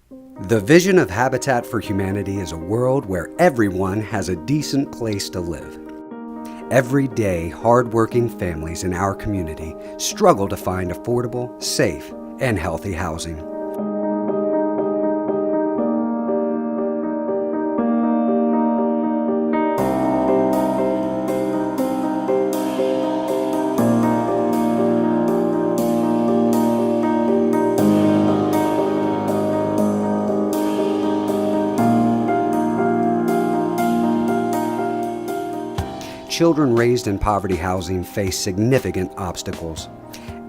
The vision of Habitat for Humanity is a world where everyone has a decent place to live. Every day, hard-working families in our community struggle to find affordable, safe, and healthy housing. Children raised in poverty housing face significant obstacles.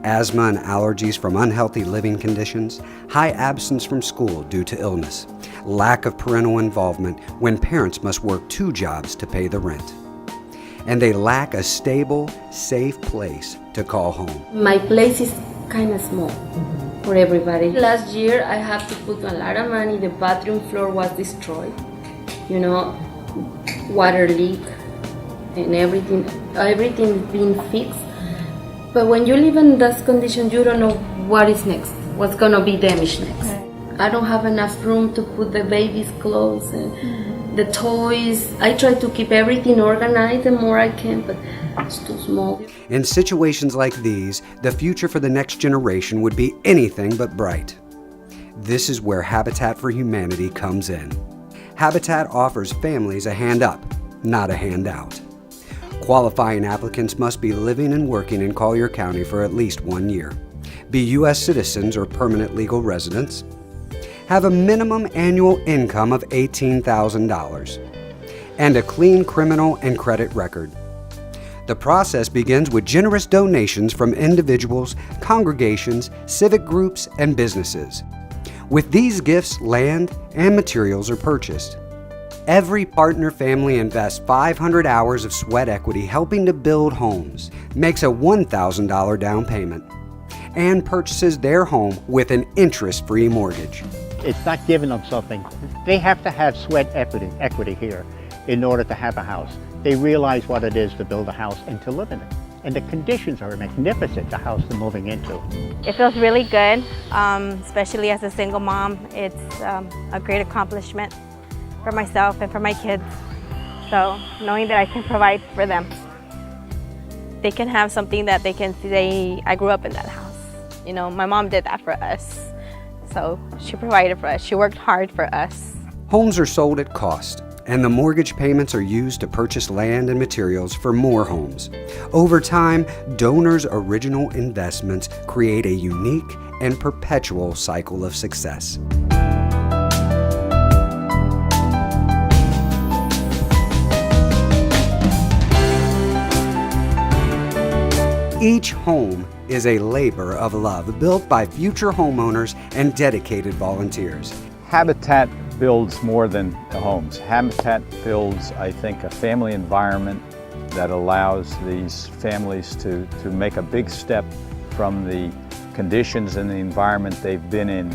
Asthma and allergies from unhealthy living conditions, high absence from school due to illness, lack of parental involvement when parents must work 2 jobs to pay the rent. And they lack a stable, safe place to call home. My place is kind of small for everybody. Last year I had to put a lot of money. The bathroom floor was destroyed, water leak, and everything being fixed. But when you live in those conditions, you don't know what is next, what's gonna be damaged next. I don't have enough room to put the baby's clothes and the toys. I try to keep everything organized the more I can, but it's too small. In situations like these, the future for the next generation would be anything but bright. This is where Habitat for Humanity comes in. Habitat offers families a hand up, not a handout. Qualifying applicants must be living and working in Collier County for at least 1 year, be U.S. citizens or permanent legal residents, have a minimum annual income of $18,000, and a clean criminal and credit record. The process begins with generous donations from individuals, congregations, civic groups, and businesses. With these gifts, land and materials are purchased. Every partner family invests 500 hours of sweat equity helping to build homes, makes a $1,000 down payment, and purchases their home with an interest-free mortgage. It's not giving them something. They have to have sweat equity here in order to have a house. They realize what it is to build a house and to live in it. And the conditions are magnificent, the house they're moving into. It feels really good, especially as a single mom. It's a great accomplishment for myself and for my kids. So knowing that I can provide for them. They can have something that they can say, I grew up in that house. My mom did that for us. So she provided for us. She worked hard for us. Homes are sold at cost, and the mortgage payments are used to purchase land and materials for more homes. Over time, donors' original investments create a unique and perpetual cycle of success. Each home is a labor of love built by future homeowners and dedicated volunteers. Habitat builds more than the homes. Habitat builds, I think, a family environment that allows these families to make a big step from the conditions and the environment they've been in.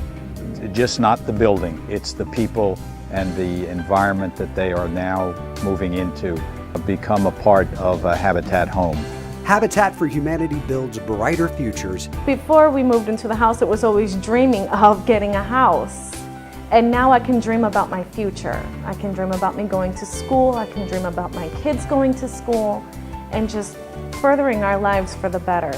Just not the building, it's the people and the environment that they are now moving into. Become a part of a Habitat home. Habitat for Humanity builds brighter futures. Before we moved into the house, it was always dreaming of getting a house. And now I can dream about my future. I can dream about me going to school. I can dream about my kids going to school and just furthering our lives for the better.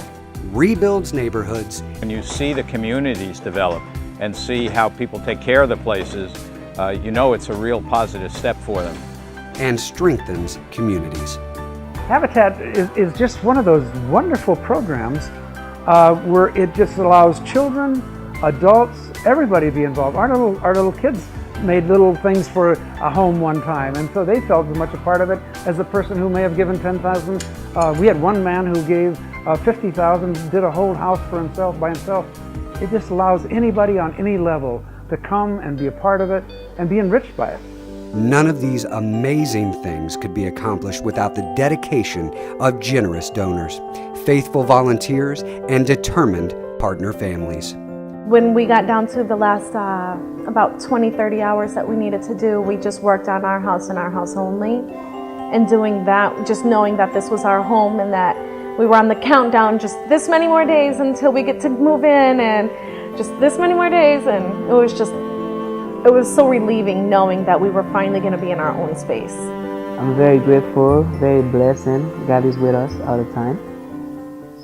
Rebuilds neighborhoods. When you see the communities develop and see how people take care of the places, it's a real positive step for them. And strengthens communities. Habitat is just one of those wonderful programs where it just allows children, adults, everybody to be involved. Our little kids made little things for a home one time, and so they felt as much a part of it as the person who may have given $10,000. We had one man who gave $50,000, did a whole house for himself, by himself. It just allows anybody on any level to come and be a part of it and be enriched by it. None of these amazing things could be accomplished without the dedication of generous donors, faithful volunteers, and determined partner families. When we got down to the last about 20-30 hours that we needed to do, we just worked on our house and our house only. And doing that, just knowing that this was our home and that we were on the countdown, just this many more days until we get to move in, and just this many more days, and it was just it was so relieving knowing that we were finally going to be in our own space. I'm very grateful, very blessed, and God is with us all the time.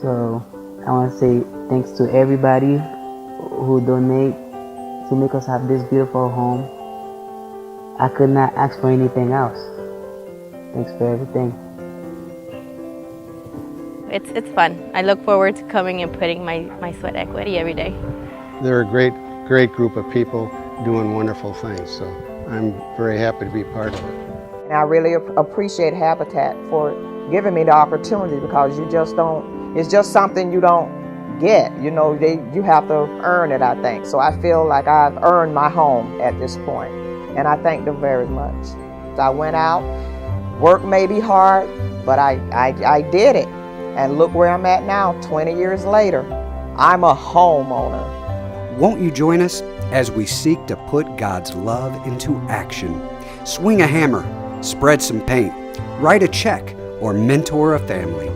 So I want to say thanks to everybody who donate to make us have this beautiful home. I could not ask for anything else. Thanks for everything. It's fun. I look forward to coming and putting my sweat equity every day. They're a great group of people doing wonderful things, so I'm very happy to be part of it. And I really appreciate Habitat for giving me the opportunity, because you just don't, it's just something you don't get, you know, you have to earn it, I think. So I feel like I've earned my home at this point, and I thank them very much. I went out, work may be hard, but I did it. And look where I'm at now, 20 years later. I'm a homeowner. Won't you join us as we seek to put God's love into action? Swing a hammer, spread some paint, write a check, or mentor a family.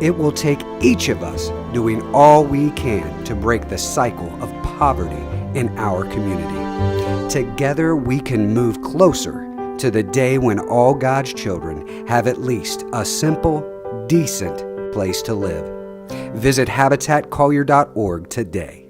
It will take each of us doing all we can to break the cycle of poverty in our community. Together we can move closer to the day when all God's children have at least a simple, decent place to live. Visit HabitatCollier.org today.